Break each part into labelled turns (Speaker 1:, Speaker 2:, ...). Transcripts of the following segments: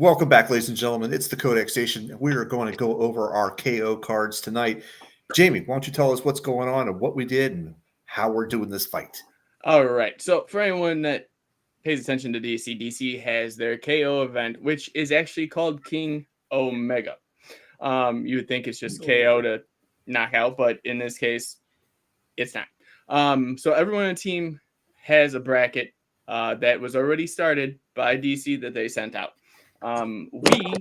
Speaker 1: Welcome back, ladies and gentlemen. It's the Codex Station. We are going to go over our KO cards tonight. Jamie, why don't you tell us what's going on and what we did and how we're doing this fight?
Speaker 2: All right. So for anyone that pays attention to DC has their KO event, which is actually called King Omega. You would think it's just KO to knock out, but in this case, it's not. So everyone on the team has a bracket that was already started by DC that they sent out. We,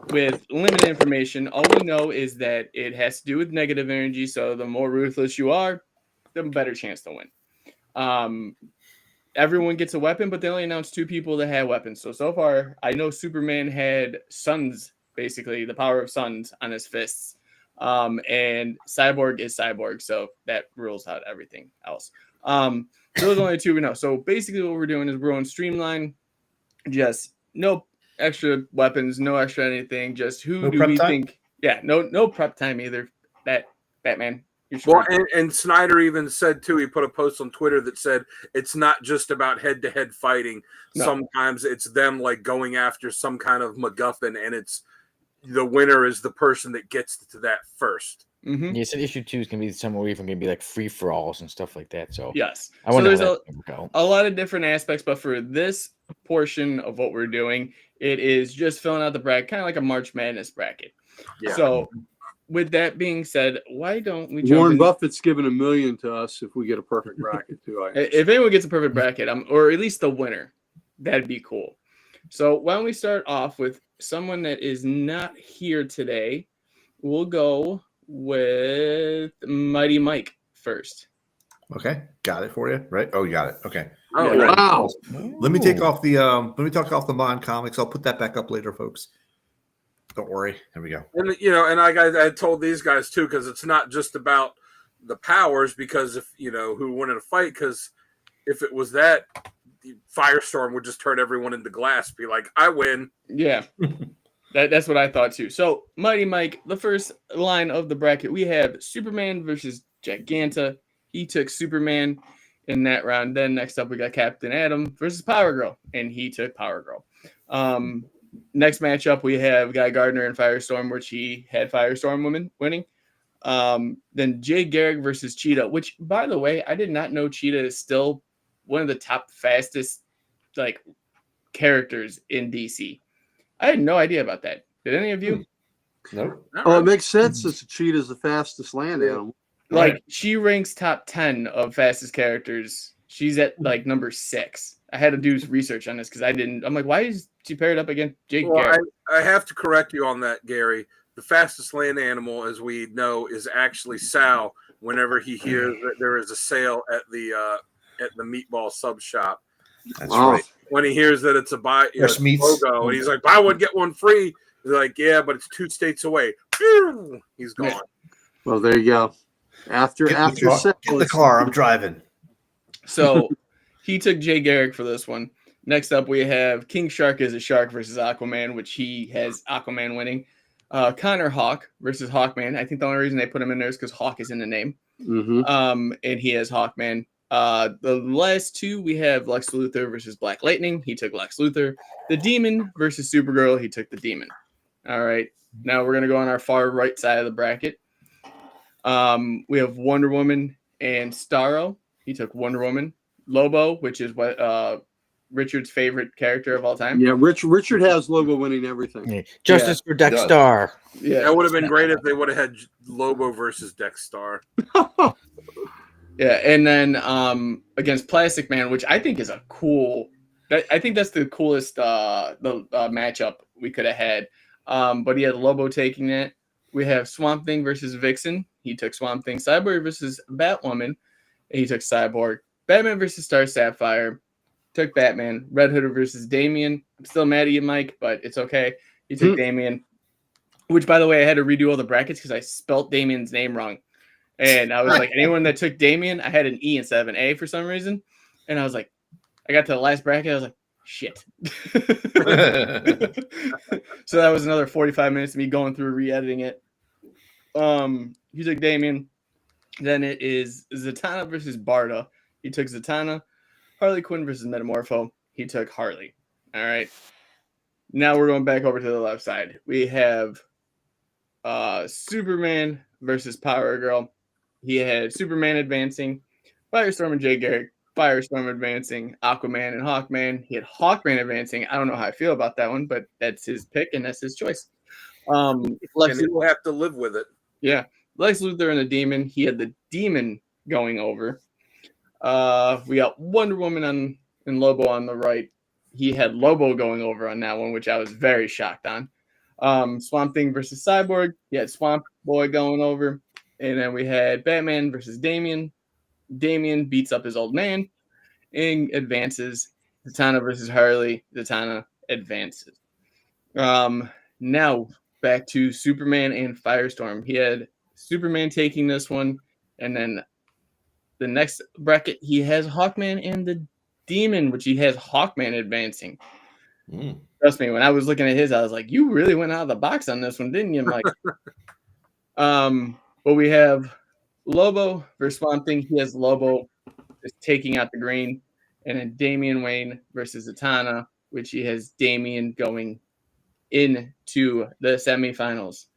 Speaker 2: with limited information, all we know is that it has to do with negative energy. So the more ruthless you are, the better chance to win. Everyone gets a weapon, but they only announced 2 people that had weapons. So far, I know Superman had suns, basically the power of suns on his fists. And Cyborg is Cyborg, so that rules out everything else. Those are only 2 we know. So basically what we're doing is we're on streamline, just no extra weapons, no extra anything, just who do we think? Yeah, no prep time either. Batman.
Speaker 3: Well, and Snyder even said too, he put a post on Twitter that said it's not just about head-to-head fighting. No. Sometimes it's them like going after some kind of MacGuffin, and it's the winner is the person that gets to that first.
Speaker 4: Mm-hmm. Yeah, so issue 2 is going to be somewhere even going to be like free-for-alls and stuff like that. So
Speaker 2: yes, so there's a lot of different aspects, but for this portion of what we're doing, it is just filling out the bracket, kind of like a March Madness bracket. Yeah. So with that being said, why don't we jump
Speaker 5: Warren Buffett's giving $1 million to us if we get a perfect bracket too.
Speaker 2: If anyone gets a perfect bracket, or at least the winner, that'd be cool. So why don't we start off with someone that is not here today? We'll go with Mighty Mike first.
Speaker 1: Okay, got it for you, right? Oh, you got it. Okay.
Speaker 5: Oh, yeah. Wow.
Speaker 1: Let me take off the Mon comics. I'll put that back up later, folks. Don't worry. There we go.
Speaker 3: And and I told these guys too, because it's not just about the powers. Because if who won in a fight, because if it was that, Firestorm would just turn everyone into glass. Be like, I win.
Speaker 2: Yeah, that's what I thought too. So Mighty Mike, the first line of the bracket, we have Superman versus Giganta. He took Superman in that round. Then next up, we got Captain Atom versus Power Girl, and he took Power Girl. Next matchup, we have Guy Gardner and Firestorm, which he had Firestorm winning. Then Jay Garrick versus Cheetah, which, by the way, I did not know Cheetah is still one of the top fastest characters in DC. I had no idea about that. Did any of you?
Speaker 1: No.
Speaker 5: Oh, it makes sense since Cheetah is the fastest land animal.
Speaker 2: She ranks top 10 of fastest characters. She's at number 6. I had to do research on this because I didn't. I'm like, why is she paired up against Jake Garrick?
Speaker 3: I have to correct you on that, Gary. The fastest land animal, as we know, is actually Sal. Whenever he hears that there is a sale at the meatball sub shop,
Speaker 1: that's right.
Speaker 3: When he hears that it's a buy logo, and he's like, buy one get one free. He's like, yeah, but it's 2 states away. He's gone.
Speaker 5: Yeah. Well, there you go. After
Speaker 1: get the car, I'm driving.
Speaker 2: So he took Jay Garrick for this one. Next up, we have King Shark as a Shark versus Aquaman, which he has Aquaman winning. Connor Hawk versus Hawkman. I think the only reason they put him in there is because Hawk is in the name.
Speaker 5: Mm-hmm.
Speaker 2: And he has Hawkman. The last 2, we have Lex Luthor versus Black Lightning. He took Lex Luthor. The Demon versus Supergirl. He took the Demon. All right. Now we're going to go on our far right side of the bracket. We have Wonder Woman and Starro. He took Wonder Woman. Lobo, which is what Richard's favorite character of all time.
Speaker 5: Yeah, Richard has Lobo winning everything.
Speaker 4: Yeah. Justice for Dexstar.
Speaker 2: Yeah,
Speaker 3: that would have been great if they would have had Lobo versus Dexstar.
Speaker 2: Yeah, and then against Plastic Man, which I think is a cool. I think that's the coolest matchup we could have had. But he had Lobo taking it. We have Swamp Thing versus Vixen. He took Swamp Thing. Cyborg versus Batwoman. He took Cyborg. Batman versus Star Sapphire. Took Batman. Red Hood versus Damian. I'm still mad at you, Mike, but it's okay. He took Damian. Which, by the way, I had to redo all the brackets because I spelt Damian's name wrong. And I was like, anyone that took Damian, I had an E instead of an A for some reason. And I was like, I got to the last bracket. I was like, shit. So that was another 45 minutes of me going through re-editing it. He took Damian. Then it is Zatanna versus Barda. He took Zatanna. Harley Quinn versus Metamorpho. He took Harley. All right. Now we're going back over to the left side. We have Superman versus Power Girl. He had Superman advancing, Firestorm and Jay Garrick. Firestorm advancing, Aquaman and Hawkman. He had Hawkman advancing. I don't know how I feel about that one, but that's his pick and that's his choice.
Speaker 3: And he will have to live with it.
Speaker 2: Yeah. Lex Luthor and the Demon. He had the Demon going over. We got Wonder Woman and Lobo on the right. He had Lobo going over on that one, which I was very shocked on. Swamp Thing versus Cyborg. He had Swamp Boy going over. And then we had Batman versus Damian. Damian beats up his old man and advances. Zatanna versus Harley. Zatanna advances. Now back to Superman and Firestorm. He had Superman taking this one, and then the next bracket he has Hawkman and the Demon, which he has Hawkman advancing. Trust me, when I was looking at his, I was like, "You really went out of the box on this one, didn't you, Mike?" But we have Lobo versus Swamp Thing. He has Lobo just taking out the green, and then Damian Wayne versus Zatanna, which he has Damian going into the semifinals.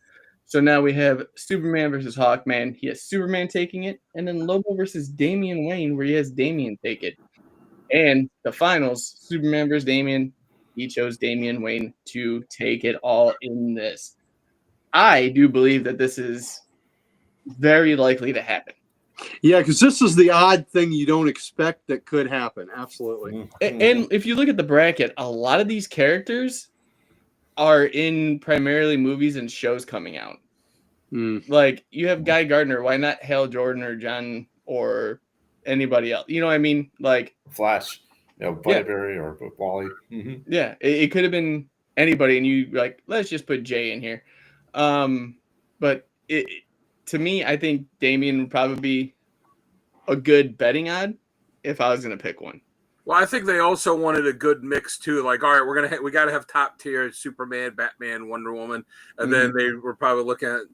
Speaker 2: So now we have Superman versus Hawkman. He has Superman taking it, and then Lobo versus Damian Wayne, where he has Damian take it. And the finals, Superman versus Damian. He chose Damian Wayne to take it all in this. I do believe that this is very likely to happen.
Speaker 5: Yeah, because this is the odd thing you don't expect that could happen. Absolutely.
Speaker 2: And if you look at the bracket, a lot of these characters are in primarily movies and shows coming out. Like you have Guy Gardner. Why not Hal Jordan or John or anybody else? You know what I mean? Like
Speaker 1: Flash, Butterberry or Wally. Mm-hmm.
Speaker 2: Yeah, it could have been anybody, and you like, let's just put Jay in here. But to me, I think Damian would probably be a good betting odd if I was going to pick one.
Speaker 3: Well, I think they also wanted a good mix too. Like, all right, we got to have top tier Superman, Batman, Wonder Woman, and then they were probably looking at,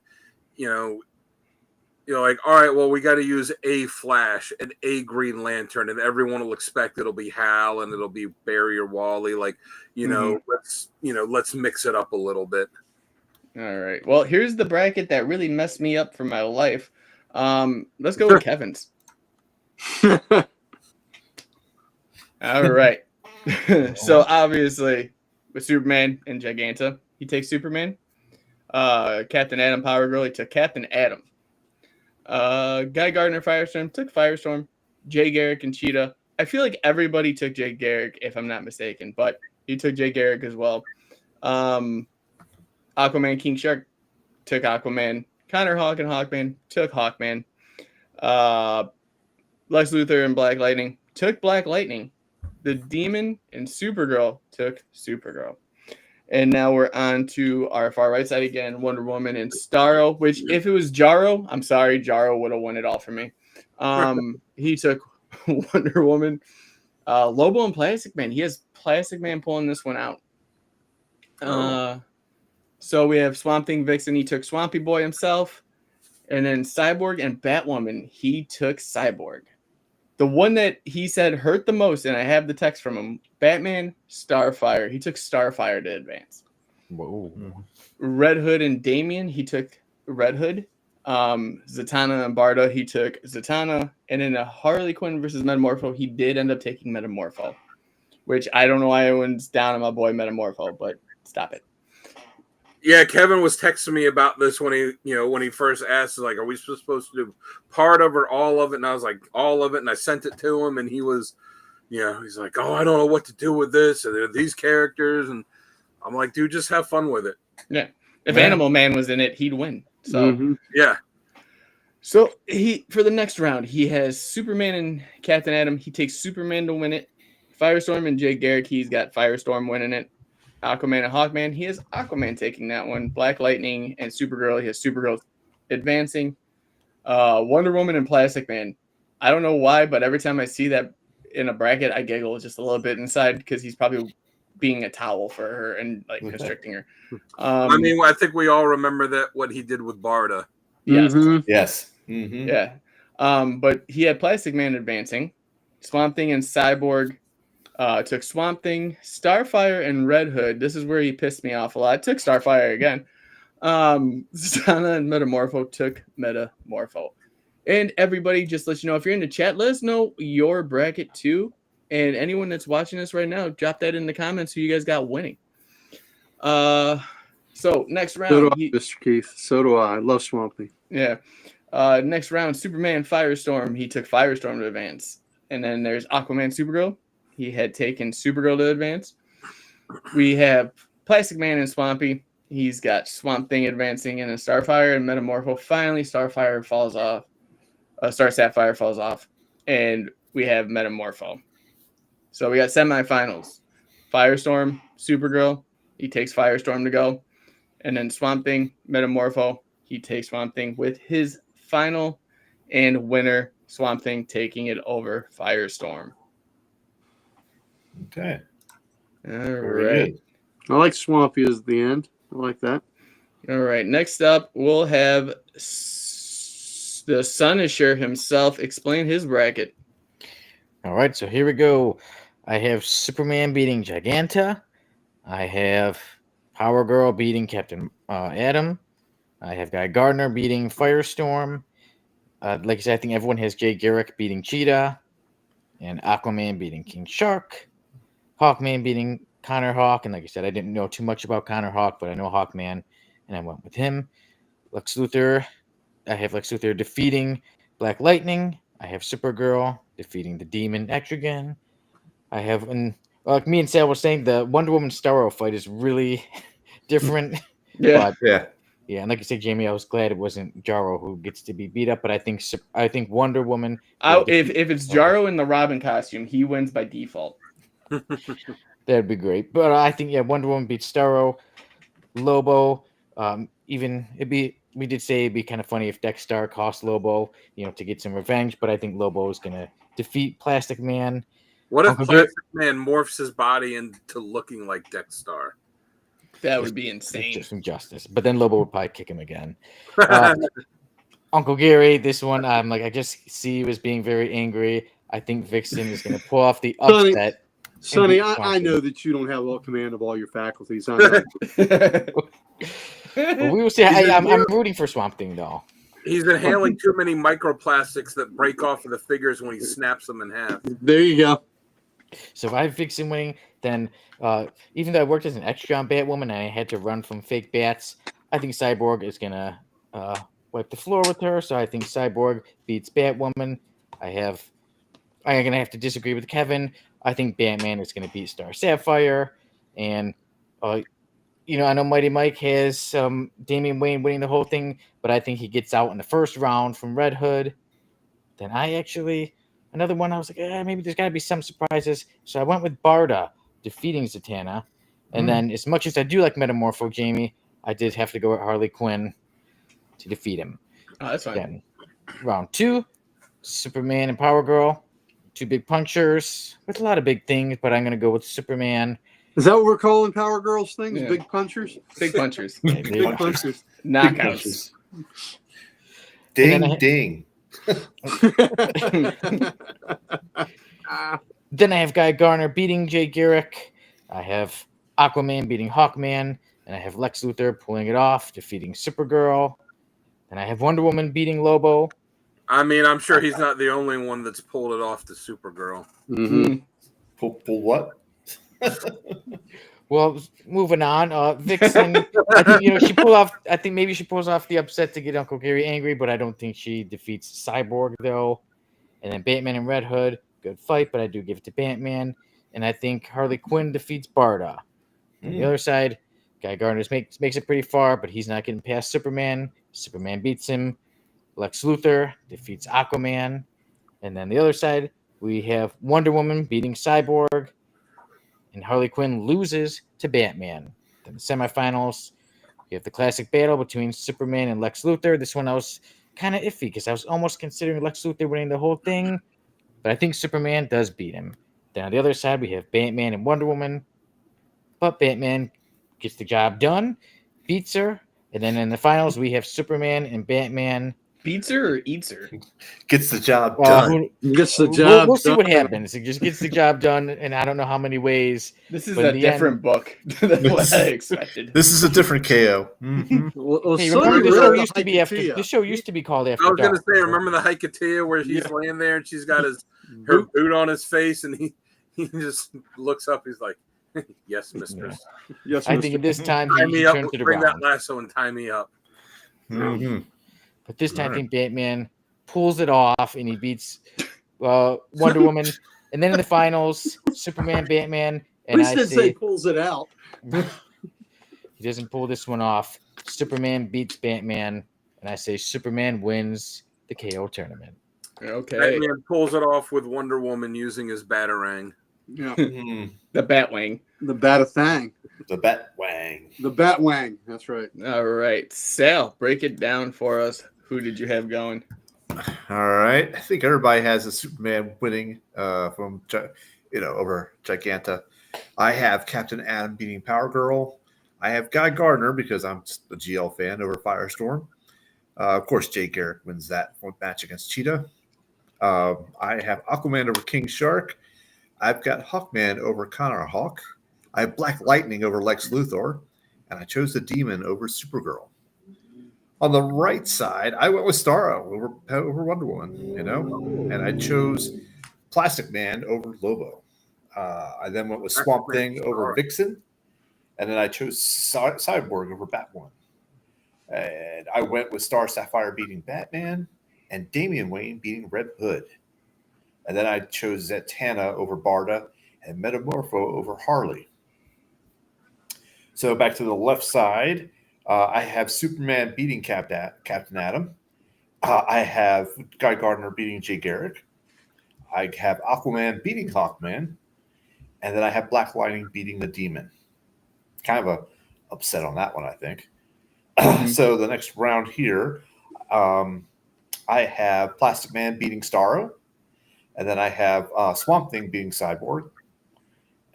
Speaker 3: like, all right, well, we got to use a Flash and a Green Lantern, and everyone will expect it'll be Hal and it'll be Barry or Wally. Like, let's mix it up a little bit.
Speaker 2: All right. Well, here's the bracket that really messed me up for my life. Let's go with Kevin's. All right. So obviously with Superman and Giganta, he takes Superman. Captain Atom, Power Girl, he took Captain Atom. Guy Gardner, Firestorm, took Firestorm. Jay Garrick and Cheetah. I feel like everybody took Jay Garrick, if I'm not mistaken, but he took Jay Garrick as well. Aquaman, King Shark took Aquaman. Connor Hawk and Hawkman took Hawkman. Lex Luthor and Black Lightning took Black Lightning. The Demon and Supergirl took Supergirl. And now we're on to our far right side again, Wonder Woman and Starro, which if it was Jarro, I'm sorry, Jarro would have won it all for me. He took Wonder Woman. Lobo and Plastic Man. He has Plastic Man pulling this one out. So we have Swamp Thing, Vixen. He took Swampy Boy himself. And then Cyborg and Batwoman. He took Cyborg. The one that he said hurt the most, and I have the text from him, Batman, Starfire. He took Starfire to advance.
Speaker 4: Whoa.
Speaker 2: Red Hood and Damian. He took Red Hood. Zatanna and Barda. He took Zatanna. And in a Harley Quinn versus Metamorpho, he did end up taking Metamorpho. Which I don't know why everyone's down on my boy Metamorpho, but stop it.
Speaker 3: Yeah, Kevin was texting me about this when he first asked, like, are we supposed to do part of it or all of it? And I was like, all of it. And I sent it to him, and he was, he's like, oh, I don't know what to do with this. And there are these characters. And I'm like, dude, just have fun with it.
Speaker 2: Yeah. If Animal Man was in it, he'd win. So,
Speaker 3: yeah.
Speaker 2: So for the next round, he has Superman and Captain Atom. He takes Superman to win it. Firestorm and Jay Garrick, he's got Firestorm winning it. Aquaman and Hawkman, he has Aquaman taking that one. Black Lightning and Supergirl, he has Supergirl advancing. Wonder Woman and Plastic Man. I don't know why, but every time I see that in a bracket, I giggle just a little bit inside because he's probably being a towel for her and like constricting her.
Speaker 3: I think we all remember that what he did with Barda.
Speaker 2: Yes.
Speaker 1: Yes. Mm-hmm.
Speaker 2: Yeah. But he had Plastic Man advancing. Swamp Thing and Cyborg took Swamp Thing, Starfire, and Red Hood. This is where he pissed me off a lot. Took Starfire again. Sana and Metamorpho took Metamorpho. And everybody, just let you know, if you're in the chat, let us know your bracket too. And anyone that's watching this right now, drop that in the comments who you guys got winning. So next round.
Speaker 5: So do I, Mr. Keith. So do I. I love Swamp Thing.
Speaker 2: Yeah. Next round, Superman Firestorm. He took Firestorm to advance. And then there's Aquaman Supergirl. He had taken Supergirl to advance. We have Plastic Man and Swampy. He's got Swamp Thing advancing, and then Starfire and Metamorpho. Finally, Starfire falls off. Star Sapphire falls off. And we have Metamorpho. So we got semifinals. Firestorm, Supergirl. He takes Firestorm to go. And then Swamp Thing, Metamorpho. He takes Swamp Thing with his final and winner, Swamp Thing taking it over Firestorm.
Speaker 1: Okay.
Speaker 2: All
Speaker 1: Very
Speaker 2: right.
Speaker 1: good.
Speaker 5: I like Swampy as the end. I like that.
Speaker 2: All right. Next up, we'll have the Sunisher himself explain his bracket.
Speaker 4: All right, so here we go. I have Superman beating Giganta. I have Power Girl beating Captain Atom. I have Guy Gardner beating Firestorm. Like I said, I think everyone has Jay Garrick beating Cheetah. And Aquaman beating King Shark. Hawkman beating Connor Hawk. And like I said, I didn't know too much about Connor Hawk, but I know Hawkman, and I went with him. Lex Luthor. I have Lex Luthor defeating Black Lightning. I have Supergirl defeating the Demon Etrigan. I have, and like me and Sal were saying, the Wonder Woman Starro fight is really different.
Speaker 2: Yeah.
Speaker 4: But,
Speaker 1: Yeah.
Speaker 4: yeah, and like you said, Jamie, I was glad it wasn't Jarro who gets to be beat up, but I think Wonder Woman.
Speaker 2: If it's Jarro in the Robin costume, he wins by default.
Speaker 4: That'd be great. But I think, yeah, Wonder Woman beats Starro. Lobo, we did say it'd be kind of funny if Dexter cost Lobo, to get some revenge, but I think Lobo is going to defeat Plastic Man.
Speaker 3: What if
Speaker 4: Uncle
Speaker 3: Plastic Man morphs his body into looking like Dexter?
Speaker 2: That would be
Speaker 4: It's
Speaker 2: insane.
Speaker 4: just some justice. But then Lobo would probably kick him again. Uncle Gary, this one, I just see he was being very angry. I think Vixen is going to pull off the
Speaker 5: Sonny,
Speaker 4: upset.
Speaker 5: Sonny,
Speaker 4: beat
Speaker 5: I
Speaker 4: Swampy.
Speaker 5: know that you don't have all command of all your faculties. I know.
Speaker 4: But we will see. I'm rooting for Swamp Thing, though.
Speaker 3: He's inhaling too many microplastics that break off of the figures when he snaps them in half.
Speaker 5: There you go.
Speaker 4: So if I have Vixen winning, then even though I worked as an extra on Batwoman and I had to run from fake bats, I think Cyborg is going to wipe the floor with her. So I think Cyborg beats Batwoman. I'm going to have to disagree with Kevin. I think Batman is going to beat Star Sapphire. And, I know Mighty Mike has Damian Wayne winning the whole thing, but I think he gets out in the first round from Red Hood. Then another one, I was like, maybe there's got to be some surprises. So I went with Barda defeating Zatanna. And then as much as I do like Metamorpho, Jamie, I did have to go with Harley Quinn to defeat him.
Speaker 2: Oh, that's fine.
Speaker 4: Then round 2, Superman and Power Girl. 2 big punchers with a lot of big things, but I'm going to go with Superman.
Speaker 5: Is that what we're calling Power Girls things?
Speaker 2: Yeah.
Speaker 5: Big punchers?
Speaker 2: Big punchers.
Speaker 4: Yeah, there you
Speaker 5: Big
Speaker 4: go.
Speaker 5: punchers.
Speaker 2: Knockouts.
Speaker 1: Ding,
Speaker 4: then I-
Speaker 1: ding.
Speaker 4: Then I have Guy Garner beating Jay Garrick. I have Aquaman beating Hawkman. And I have Lex Luthor pulling it off, defeating Supergirl. And I have Wonder Woman beating Lobo.
Speaker 3: I mean, I'm sure he's not the only one that's pulled it off to Supergirl.
Speaker 5: Mhm.
Speaker 1: Pull what?
Speaker 4: Well, moving on. Vixen, I think she pulled off. I think maybe she pulls off the upset to get Uncle Gary angry, but I don't think she defeats Cyborg though. And then Batman and Red Hood, good fight, but I do give it to Batman. And I think Harley Quinn defeats Barda. On the other side, Guy Gardner makes it pretty far, but he's not getting past Superman. Superman beats him. Lex Luthor defeats Aquaman. And then the other side, we have Wonder Woman beating Cyborg. And Harley Quinn loses to Batman. Then the semifinals, you have the classic battle between Superman and Lex Luthor. This one I was kind of iffy because I was almost considering Lex Luthor winning the whole thing. But I think Superman does beat him. Then on the other side, we have Batman and Wonder Woman. But Batman gets the job done, beats her. And then in the finals, we have Superman and Batman.
Speaker 2: Beats her or eats her?
Speaker 1: Gets the job
Speaker 4: Well,
Speaker 1: done.
Speaker 5: Gets the job.
Speaker 4: we'll see what
Speaker 5: done.
Speaker 4: happens. It just gets the job done, and I don't know how many ways.
Speaker 2: This is
Speaker 4: But
Speaker 2: a
Speaker 4: in the end-
Speaker 2: different book than what I expected.
Speaker 1: This is a different KO. Mhm.
Speaker 5: Well,
Speaker 4: Hey,
Speaker 5: so
Speaker 4: remember
Speaker 5: did
Speaker 4: the show
Speaker 5: the
Speaker 4: used to be after.
Speaker 5: Hikatia.
Speaker 4: This show used to be called After
Speaker 3: I was gonna
Speaker 4: Dark.
Speaker 3: say, remember the Hikatia where he's
Speaker 5: Yeah.
Speaker 3: laying there and she's got her boot on his face and he just looks up. He's like, "Yes, mistress.
Speaker 5: Yes,
Speaker 4: I think
Speaker 5: Mr.
Speaker 4: at this time
Speaker 3: Tie
Speaker 4: he
Speaker 3: me up.
Speaker 4: turned to the
Speaker 3: Bring that
Speaker 4: ground.
Speaker 3: lasso and tie me up."
Speaker 1: Mhm.
Speaker 4: But this time, I
Speaker 1: Alright.
Speaker 4: think Batman pulls it off and he beats Wonder Woman. And then in the finals, Superman, Batman,
Speaker 5: At
Speaker 4: and
Speaker 5: least
Speaker 4: I
Speaker 5: didn't say
Speaker 4: say
Speaker 5: pulls it out.
Speaker 4: he doesn't pull this one off. Superman beats Batman, and I say Superman wins the KO tournament.
Speaker 2: Okay.
Speaker 3: Batman pulls it off with Wonder Woman using his batarang.
Speaker 5: Yeah,
Speaker 1: Mhm.
Speaker 2: The Batwing.
Speaker 5: the Bat-a-thang,
Speaker 1: The Batwang.
Speaker 5: the Batwang. That's right.
Speaker 2: All right. Sal, break it down for us. Who did you have going?
Speaker 1: All right. I think everybody has a Superman winning over Giganta. I have Captain Atom beating Power Girl. I have Guy Gardner because I'm just a GL fan over Firestorm. Of course, Jay Garrick wins that match against Cheetah. I have Aquaman over King Shark. I've got Hawkman over Connor Hawk. I have Black Lightning over Lex Luthor. And I chose the Demon over Supergirl. On the right side, I went with Starro over Wonder Woman, and I chose Plastic Man over Lobo. I then went with Swamp Thing over Vixen, and then I chose Cyborg over Batwoman. And I went with Star Sapphire beating Batman, and Damian Wayne beating Red Hood. And then I chose Zatanna over Barda, and Metamorpho over Harley. So back to the left side, I have Superman beating Captain Atom. I have Guy Gardner beating Jay Garrick. I have Aquaman beating Hawkman. And then I have Black Lightning beating the Demon. Kind of a upset on that one, I think. So the next round here, I have Plastic Man beating Starro. And then I have Swamp Thing beating Cyborg.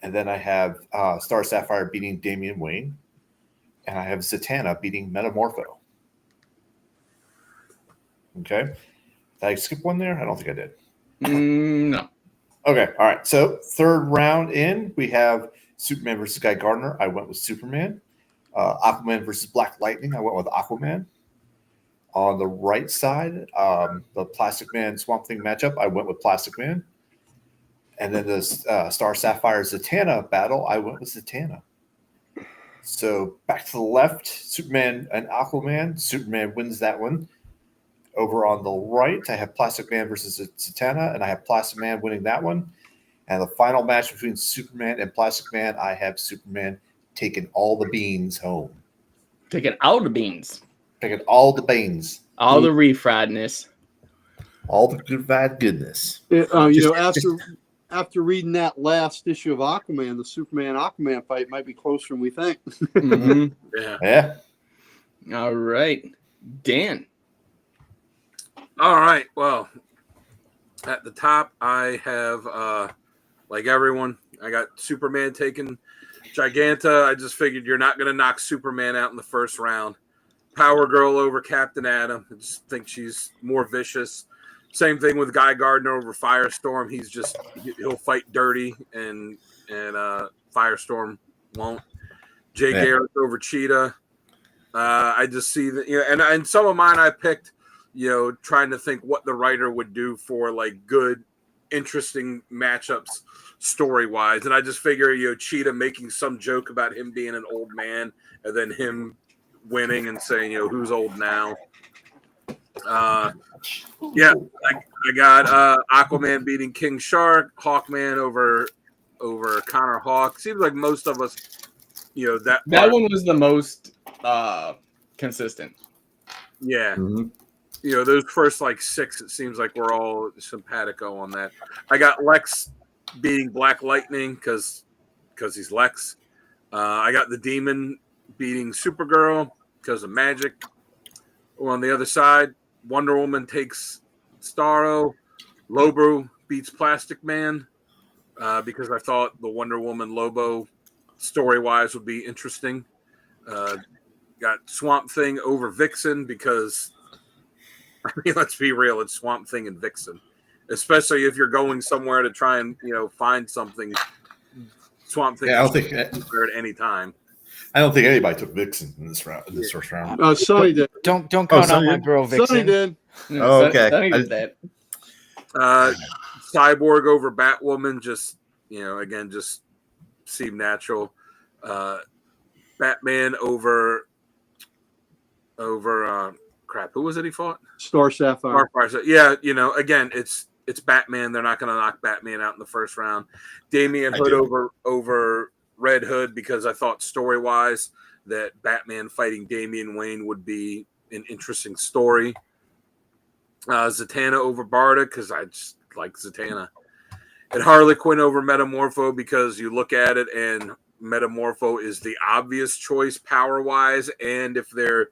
Speaker 1: And then I have Star Sapphire beating Damian Wayne. And I have Zatanna beating Metamorpho. Okay. Did I skip one there? I don't think I did.
Speaker 2: No.
Speaker 1: Okay. All right. So third round in, we have Superman versus Guy Gardner. I went with Superman. Aquaman versus Black Lightning. I went with Aquaman. On the right side, the Plastic Man Swamp Thing matchup, I went with Plastic Man. And then the Star Sapphire Zatanna battle, I went with Zatanna. So back to the left, Superman and Aquaman. Superman wins that one. Over on the right, I have Plastic Man versus Zatanna, and I have Plastic Man winning that one. And the final match between Superman and Plastic Man, I have Superman taking all the beans home.
Speaker 2: Taking all the beans.
Speaker 1: Taking all the beans.
Speaker 2: All the refriedness.
Speaker 1: All the good bad goodness.
Speaker 5: After reading that last issue of Aquaman, the Superman Aquaman fight might be closer than we think.
Speaker 2: Mhm.
Speaker 3: Yeah.
Speaker 2: All right. Dan.
Speaker 3: All right. Well, at the top, I have, like everyone, I got Superman taking Giganta. I just figured you're not going to knock Superman out in the first round. Power Girl over Captain Atom. I just think she's more vicious. Same thing with Guy Gardner over Firestorm. He'll fight dirty, and Firestorm won't. Jay Garrick over Cheetah. I just see that, and some of mine I picked, trying to think what the writer would do for like good, interesting matchups story wise, and I just figure Cheetah making some joke about him being an old man, and then him winning and saying who's old now. I got Aquaman beating King Shark, Hawkman over Connor Hawk. Seems like most of us, that
Speaker 2: one was the most consistent.
Speaker 3: Yeah.
Speaker 1: Mm-hmm.
Speaker 3: Those first like 6, it seems like we're all simpatico on that. I got Lex beating Black Lightning because he's Lex. I got the Demon beating Supergirl because of magic. On the other side, Wonder Woman takes Starro. Lobo beats Plastic Man because I thought the Wonder Woman Lobo story-wise would be interesting. Got Swamp Thing over Vixen because I mean, let's be real. It's Swamp Thing and Vixen, especially if you're going somewhere to try and find something. Swamp Thing.
Speaker 1: Yeah, I don't think
Speaker 3: at any time.
Speaker 1: I don't think anybody took Vixen in this round. In this first round.
Speaker 5: Sonny did.
Speaker 4: Don't count out
Speaker 1: Sonny
Speaker 4: my
Speaker 1: did?
Speaker 4: girl Vixen.
Speaker 5: Sonny did.
Speaker 1: Oh, okay.
Speaker 2: Sonny did that.
Speaker 3: Cyborg over Batwoman, just again, just seemed natural. Batman over crap. Who was it he fought?
Speaker 5: Star Sapphire.
Speaker 3: Starfire. Yeah, again, it's Batman. They're not going to knock Batman out in the first round. Damian Hood over Red Hood, because I thought story-wise that Batman fighting Damian Wayne would be an interesting story. Zatanna over Barda, because I just like Zatanna. And Harley Quinn over Metamorpho, because you look at it and Metamorpho is the obvious choice power-wise, and if they're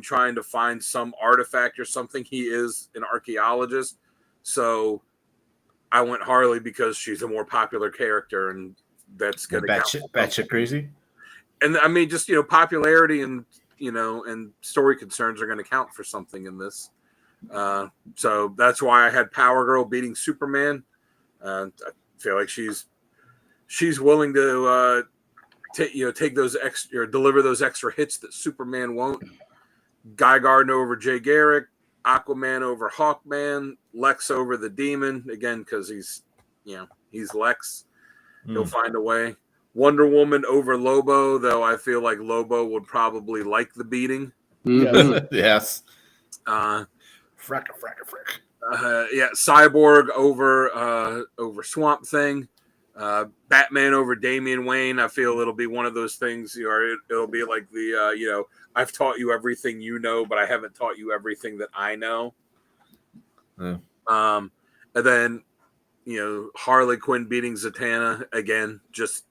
Speaker 3: trying to find some artifact or something, he is an archaeologist. So I went Harley because she's a more popular character, and that's going to
Speaker 1: batshit crazy.
Speaker 3: And I mean, just popularity and and story concerns are going to count for something in this. So that's why I had Power Girl beating Superman. I feel like she's willing to take those extra, or deliver those extra hits that Superman won't. Guy Gardner over Jay Garrick, Aquaman over Hawkman, Lex over the Demon, again because he's Lex. He'll find a way. Wonder Woman over Lobo, though I feel like Lobo would probably like the beating.
Speaker 5: Mhm.
Speaker 1: Yes.
Speaker 3: Frack.
Speaker 1: Frack.
Speaker 3: Yeah, Cyborg over Swamp Thing. Batman over Damian Wayne. I feel it'll be one of those things, or it'll be like the I've taught you everything you know, but I haven't taught you everything that I know.
Speaker 1: Yeah.
Speaker 3: And then Harley Quinn beating Zatanna, again, just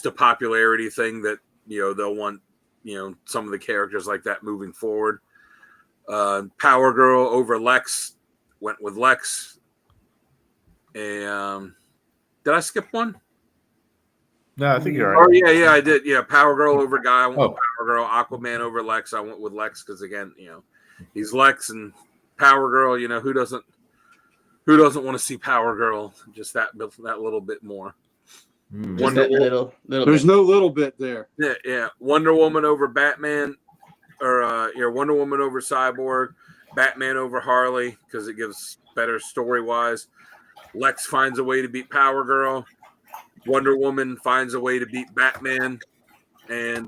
Speaker 3: a popularity thing that they'll want some of the characters like that moving forward. Power Girl over Lex, went with Lex. And did I skip one?
Speaker 1: No, I think you're right.
Speaker 3: Oh yeah, I did. Yeah, Power Girl over Guy. I went with
Speaker 1: Oh.
Speaker 3: Power Girl. Aquaman over Lex. I went with Lex because again, he's Lex, and Power Girl. Who doesn't want to see Power Girl just that little bit more?
Speaker 1: Mm.
Speaker 2: Just that little
Speaker 5: There's
Speaker 2: bit.
Speaker 5: no little bit there.
Speaker 3: Yeah. Wonder Woman over Batman, or Wonder Woman over Cyborg, Batman over Harley because it gives better story wise. Lex finds a way to beat Power Girl. Wonder Woman finds a way to beat Batman, and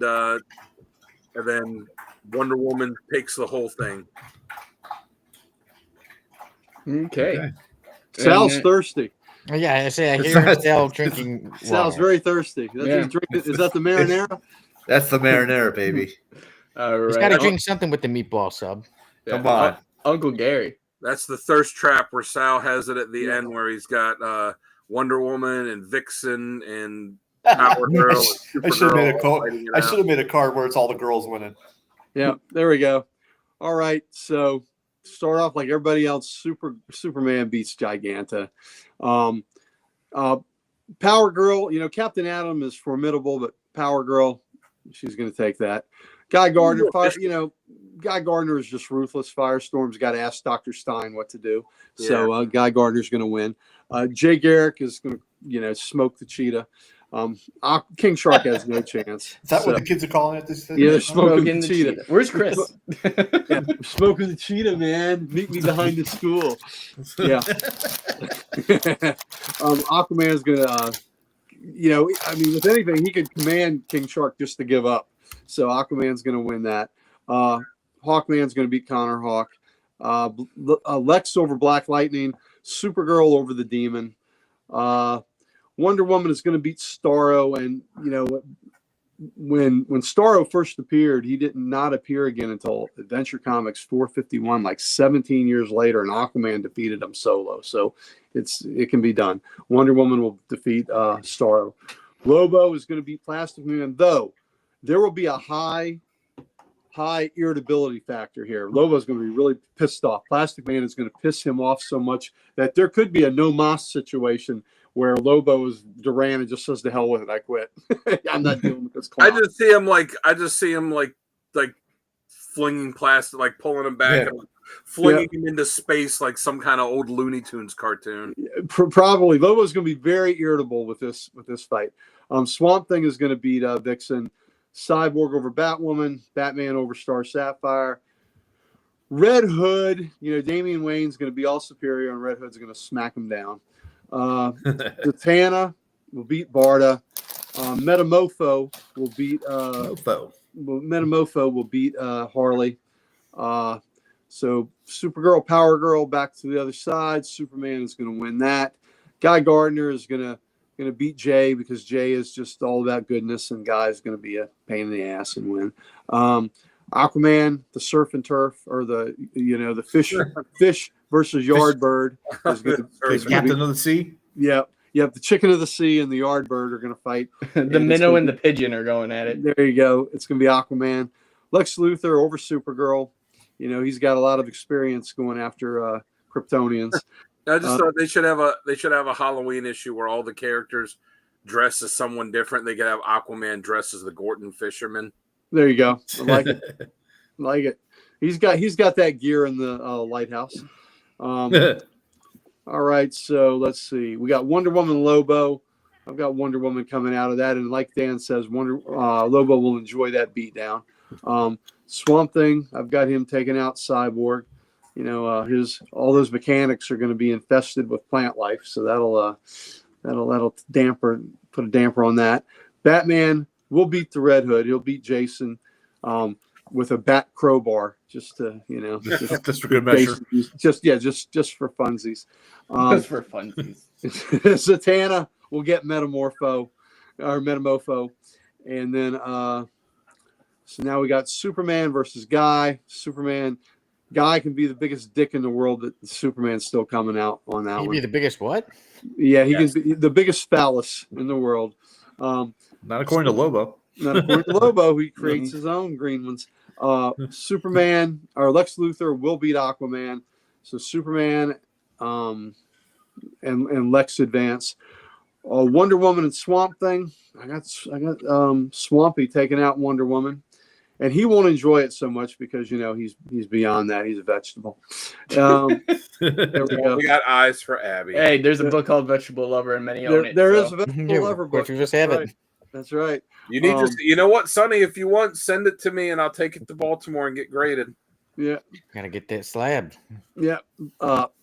Speaker 3: then Wonder Woman takes the whole thing.
Speaker 2: Okay.
Speaker 5: Sal's
Speaker 2: And,
Speaker 5: thirsty.
Speaker 4: Yeah, I say I
Speaker 1: It's
Speaker 4: hear
Speaker 1: not-
Speaker 4: Sal drinking.
Speaker 5: Sal's
Speaker 4: water.
Speaker 5: very thirsty. That's what
Speaker 2: Yeah.
Speaker 5: he's drinking. Is that the marinara?
Speaker 1: That's the marinara, baby.
Speaker 2: all
Speaker 4: He's
Speaker 2: right.
Speaker 4: got to drink something with the meatball sub.
Speaker 2: Yeah.
Speaker 1: Come on.
Speaker 2: Uncle Gary.
Speaker 3: That's the thirst trap where Sal has it at the end, where he's got Wonder Woman and Vixen and Power Girl. And
Speaker 1: I should have made a
Speaker 3: Supergirl
Speaker 1: card.
Speaker 3: fighting it
Speaker 1: I
Speaker 3: out.
Speaker 1: should have made a card where it's all the girls winning.
Speaker 5: Yeah, there we go. All right, so start off like everybody else. Superman beats Giganta. Power Girl, Captain Atom is formidable, but Power Girl, she's going to take that. Guy Gardner, Guy Gardner is just ruthless. Firestorm's got to ask Dr. Stein what to do. So Guy Gardner's going to win. Jay Garrick is going to, smoke the cheetah. King Shark has no chance.
Speaker 1: Is that what the kids are calling it? This
Speaker 5: Yeah, they're smoking
Speaker 2: Smoking
Speaker 5: the
Speaker 2: the
Speaker 5: cheetah.
Speaker 2: cheetah. Where's Chris?
Speaker 5: Yeah, smoking the cheetah, man. Meet me behind the school. Yeah. Aquaman is gonna, with anything, he could command King Shark just to give up. So Aquaman's gonna win that. Hawkman's gonna beat Connor Hawk. Lex over Black Lightning. Supergirl over the Demon. Wonder Woman is going to beat Starro, and when Starro first appeared, he did not appear again until Adventure Comics 451, like 17 years later, and Aquaman defeated him solo. So it can be done. Wonder Woman will defeat Starro. Lobo is going to beat Plastic Man, though there will be a high irritability factor here. Lobo's going to be really pissed off. Plastic Man is going to piss him off so much that there could be a no mas situation where Lobo is Duran and just says to hell with it, I quit. I'm not dealing with this clown.
Speaker 3: I just see him like flinging plastic, like pulling him back.
Speaker 1: Yeah.
Speaker 3: And flinging him into space like some kind of old Looney Tunes cartoon.
Speaker 5: Probably Lobo's going to be very irritable with this fight. Swamp Thing is going to beat Vixen. Cyborg over Batwoman. Batman over Star Sapphire. Red Hood, Damian Wayne's going to be all superior, and Red Hood's going to smack him down. Zatanna will beat Barda. Metamorpho will beat Metamorpho will beat Harley. So Supergirl, Power Girl back to the other side. Superman is going to win that. Guy Gardner is going to beat Jay because Jay is just all about goodness, and Guy is going to be a pain in the ass and win. Aquaman, the surf and turf, or the fish versus Yardbird is going to
Speaker 1: Captain of the Sea.
Speaker 5: Yep. The chicken of the sea and the Yardbird are going to fight.
Speaker 2: The minnow and the pigeon are going at it.
Speaker 5: There you go. It's going to be Aquaman. Lex Luthor over Supergirl. He's got a lot of experience going after Kryptonians.
Speaker 3: I just thought they should have a Halloween issue where all the characters dress as someone different. They could have Aquaman dress as the Gorton fisherman.
Speaker 5: There you go. I like it. Like it. He's got that gear in the lighthouse. All right, so let's see. We got Wonder Woman Lobo. I've got Wonder Woman coming out of that, and like Dan says, Lobo will enjoy that beatdown. Swamp Thing, I've got him taking out Cyborg. All those mechanics are going to be infested with plant life, so that'll put a damper on that. Batman will beat the Red Hood. He'll beat Jason with a bat crowbar, just to
Speaker 1: just for good measure.
Speaker 5: Just for funsies.
Speaker 2: Just for funsies.
Speaker 5: Zatanna will get Metamorpho, and then so now we got Superman versus Guy. Guy can be the biggest dick in the world, but Superman's still coming out on that one.
Speaker 4: He'd be the biggest what?
Speaker 5: Yeah, he can be the biggest phallus in the world.
Speaker 1: Not according to Lobo.
Speaker 5: Not according to Lobo, he creates his own green ones. Superman or Lex Luthor will beat Aquaman. So Superman and Lex advance. Wonder Woman and Swamp Thing. I got Swampy taking out Wonder Woman. And he won't enjoy it so much because he's beyond that. He's a vegetable. There we go.
Speaker 3: We got eyes for Abby.
Speaker 2: Hey, there's a book called Vegetable Lover, and many own it.
Speaker 5: There is a vegetable lover book.
Speaker 4: You just have it.
Speaker 5: That's right.
Speaker 3: You need you know what, Sonny? If you want, send it to me, and I'll take it to Baltimore and get graded.
Speaker 5: Yeah.
Speaker 4: Gotta get that slab.
Speaker 5: Yeah.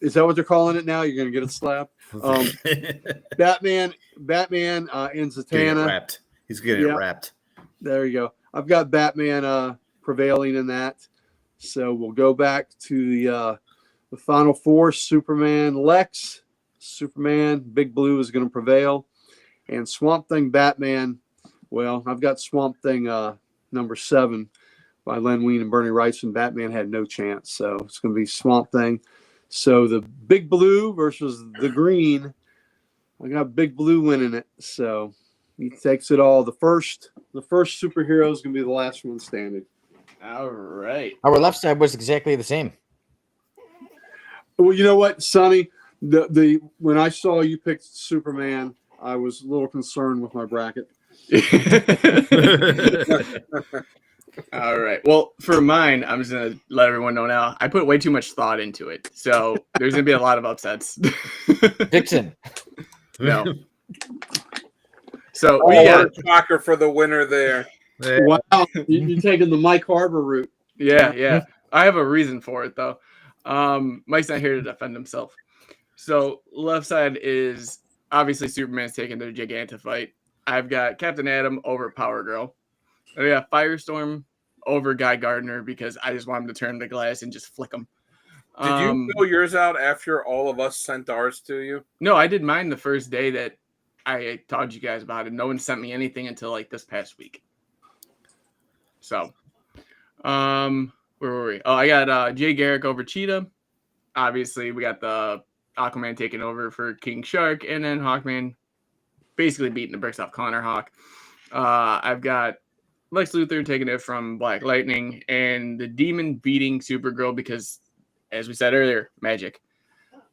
Speaker 5: Is that what they're calling it now? You're gonna get it slapped. Batman, and Zatanna.
Speaker 1: He's getting it wrapped.
Speaker 5: There you go. I've got Batman prevailing in that. So we'll go back to the final four. Superman, Lex, Superman, Big Blue is going to prevail. And Swamp Thing, Batman. Well, I've got Swamp Thing number 7 by Len Wein and Bernie Wrightson. Batman had no chance. So it's going to be Swamp Thing. So the Big Blue versus the Green. I got Big Blue winning it. So he takes it all. The first superhero is going to be the last one standing.
Speaker 2: All right.
Speaker 4: Our left side was exactly the same.
Speaker 5: Well, you know what, Sonny? The when I saw you picked Superman, I was a little concerned with my bracket.
Speaker 2: All right. Well, for mine, I'm just going to let everyone know now. I put way too much thought into it. So there's going to be a lot of upsets.
Speaker 4: Dixon.
Speaker 2: No. So we got
Speaker 3: shocker for the winner there.
Speaker 5: Wow, you're taking the Mike Harbor route.
Speaker 2: Yeah. I have a reason for it though. Mike's not here to defend himself. So left side is obviously Superman's taking the Giganta fight. I've got Captain Atom over Power Girl. I got Firestorm over Guy Gardner because I just want him to turn the glass and just flick him.
Speaker 3: Did you fill yours out after all of us sent ours to you?
Speaker 2: No, I did mine the first day that I told you guys about it. No one sent me anything until like this past week. So, where were we? Oh, I got Jay Garrick over Cheetah. Obviously, we got the Aquaman taking over for King Shark, and then Hawkman basically beating the bricks off Connor Hawk. I've got Lex Luthor taking it from Black Lightning, and the Demon beating Supergirl because, as we said earlier, magic.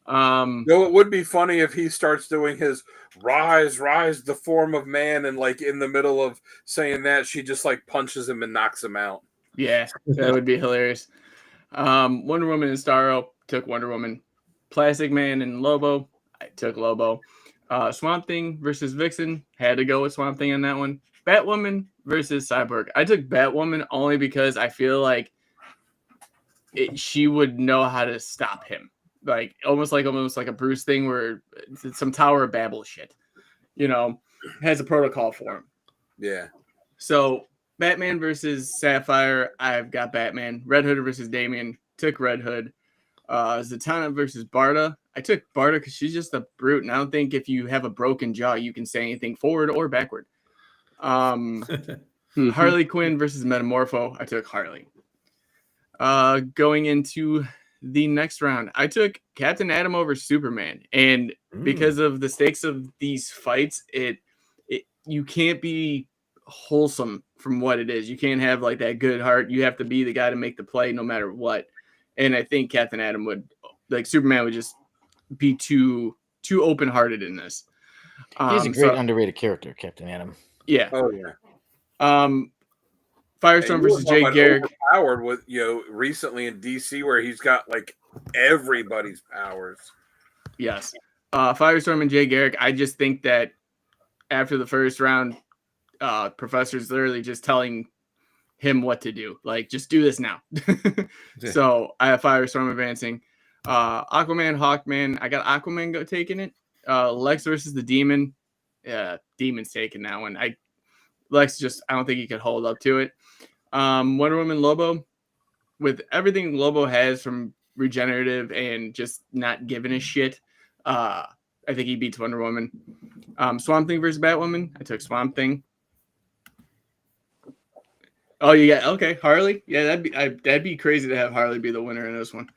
Speaker 3: No, it would be funny if he starts doing his rise, the form of man, and like in the middle of saying that, she just like punches him and knocks him out.
Speaker 2: Yeah, that would be hilarious. Wonder Woman and Starro, took Wonder Woman. Plastic Man and Lobo, I took Lobo. Swamp Thing versus Vixen, had to go with Swamp Thing on that one. Batwoman versus Cyborg, I took Batwoman only because I feel like she would know how to stop him, like almost like a Bruce thing where it's some Tower of Babel shit, has a protocol for him.
Speaker 3: Yeah.
Speaker 2: So Batman versus Sapphire, I've got Batman. Red Hood versus Damian, took Red Hood. Zatanna versus Barda, I took Barda because she's just a brute, and I don't think if you have a broken jaw, you can say anything forward or backward. Harley Quinn versus Metamorpho, I took Harley. Going into the next round, I took Captain Atom over Superman, and because of the stakes of these fights, you can't be wholesome from what it is. You can't have like that good heart. You have to be the guy to make the play no matter what. And I think Captain Atom Superman would just be too open-hearted in this.
Speaker 4: He's a great underrated character, Captain Atom.
Speaker 2: Yeah.
Speaker 3: Oh yeah.
Speaker 2: Firestorm versus Jay Garrick.
Speaker 3: Overpowered with recently in DC where he's got like everybody's powers.
Speaker 2: Yes. Firestorm and Jay Garrick. I just think that after the first round, Professor's literally just telling him what to do. Like, just do this now. So I have Firestorm advancing. Aquaman, Hawkman. I got Aquaman taking it. Lex versus the Demon. Yeah, Demon's taking that one. I don't think he could hold up to it. Wonder Woman, Lobo. With everything Lobo has from regenerative and just not giving a shit, I think he beats Wonder Woman. Swamp Thing versus Batwoman. I took Swamp Thing. Oh, you got okay, Harley. Yeah, that'd be crazy to have Harley be the winner in this one.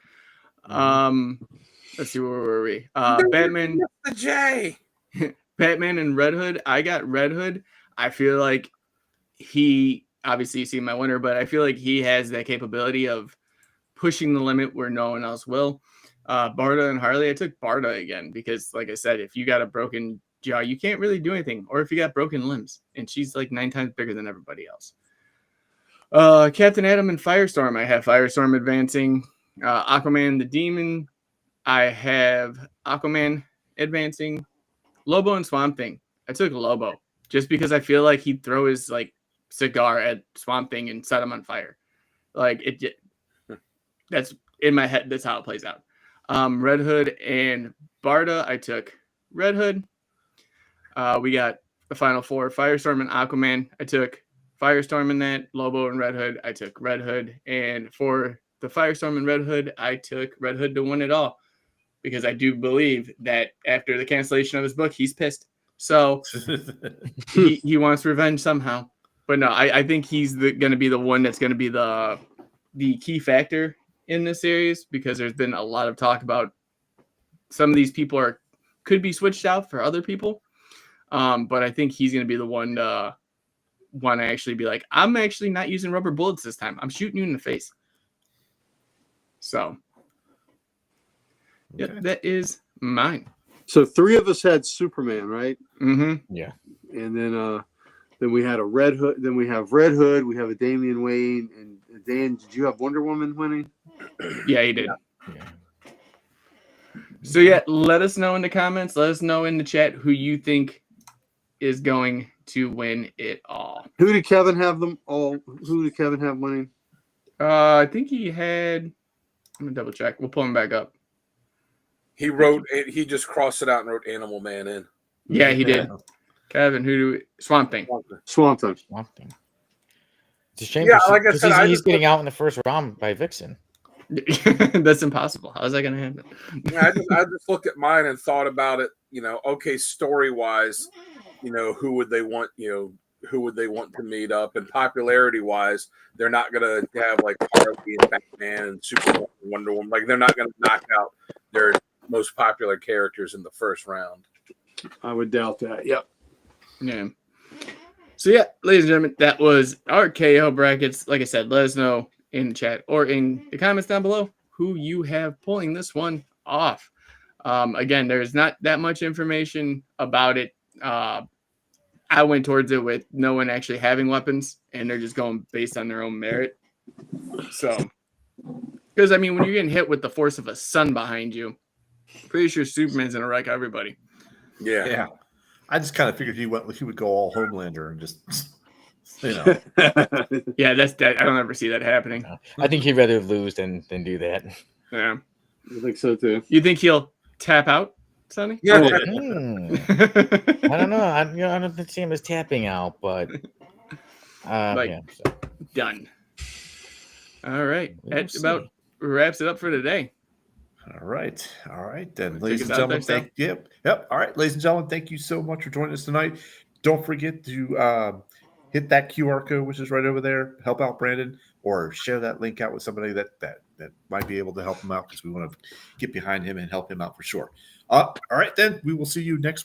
Speaker 2: Let's see, where were we? Batman.
Speaker 3: The J.
Speaker 2: Batman and Red Hood. I got Red Hood. I feel like he obviously you see my winner, but I feel like he has that capability of pushing the limit where no one else will. Barda and Harley. I took Barda again because, like I said, if you got a broken jaw, you can't really do anything. Or if you got broken limbs, and she's like 9 times bigger than everybody else. Captain Atom and Firestorm. I have Firestorm advancing. Aquaman the Demon. I have Aquaman advancing. Lobo and Swamp Thing. I took Lobo just because I feel like he'd throw his like cigar at Swamp Thing and set him on fire. Like that's in my head. That's how it plays out. Red Hood and Barda. I took Red Hood. We got the final 4: Firestorm and Aquaman. I took Firestorm in that. Lobo and Red Hood. I took Red Hood. And for the Firestorm and Red Hood, I took Red Hood to win it all because I do believe that after the cancellation of his book, he's pissed. So he wants revenge somehow. But no, I think he's going to be the one that's going to be the key factor in this series because there's been a lot of talk about some of these people could be switched out for other people. But I think he's going to be the one to want to actually be like, I'm actually not using rubber bullets this time. I'm shooting you in the face. So, yep, that is mine.
Speaker 5: So 3 of us had Superman, right?
Speaker 2: Mm-hmm.
Speaker 4: Yeah.
Speaker 5: And then we had a Red Hood. Then we have Red Hood. We have a Damian Wayne. And Dan, did you have Wonder Woman winning?
Speaker 2: Yeah, he did.
Speaker 4: Yeah.
Speaker 2: So yeah, let us know in the comments. Let us know in the chat who you think is going to win it all.
Speaker 5: Who did Kevin have them all? Who did Kevin have winning?
Speaker 2: I think he had. I'm gonna double check. We'll pull him back up.
Speaker 3: He wrote it. He just crossed it out and wrote Animal Man in.
Speaker 2: Yeah, he did. Kevin, Swamp Thing.
Speaker 5: Swamp Thing.
Speaker 4: Swamp Thing. It's a shame.
Speaker 3: Yeah, like I said,
Speaker 4: he's getting out in the first round by Vixen.
Speaker 2: That's impossible. How's that gonna happen?
Speaker 3: I just looked at mine and thought about it. Okay, story wise, who would they want? Who would they want to meet up? And popularity wise, they're not gonna have like Harley and Batman and Superman and Wonder Woman. Like they're not gonna knock out their most popular characters in the first round.
Speaker 5: I would doubt that. Yep.
Speaker 2: Yeah. So yeah, ladies and gentlemen, that was our KO brackets. Like I said, let us know in the chat or in the comments down below who you have pulling this one off. Again, there's not that much information about it. I went towards it with no one actually having weapons, and they're just going based on their own merit. So Because I mean, when you're getting hit with the force of a sun behind you, pretty sure Superman's gonna wreck everybody.
Speaker 3: Yeah.
Speaker 1: Yeah. I just kind of figured he would go all Homelander and just, you know.
Speaker 2: Yeah, that's that. I don't ever see that happening.
Speaker 4: I think he'd rather lose than do that.
Speaker 2: Yeah.
Speaker 5: I think so too.
Speaker 2: You think he'll tap out, Sonny?
Speaker 3: Yeah.
Speaker 4: I don't know. I don't see him as tapping out, but
Speaker 2: Like-
Speaker 4: yeah. So,
Speaker 2: Done. All right.
Speaker 4: we'll
Speaker 2: That
Speaker 4: see.
Speaker 2: about wraps it up for today.
Speaker 1: All right. Then,
Speaker 2: Take
Speaker 1: ladies
Speaker 2: us
Speaker 1: and
Speaker 2: out
Speaker 1: gentlemen,
Speaker 2: there, Sal?
Speaker 1: Yep. All right, ladies and gentlemen, thank you so much for joining us tonight. Don't forget to hit that QR code, which is right over there. Help out Brandon, or share that link out with somebody that might be able to help him out, because we want to get behind him and help him out for sure. All right, then we will see you next week.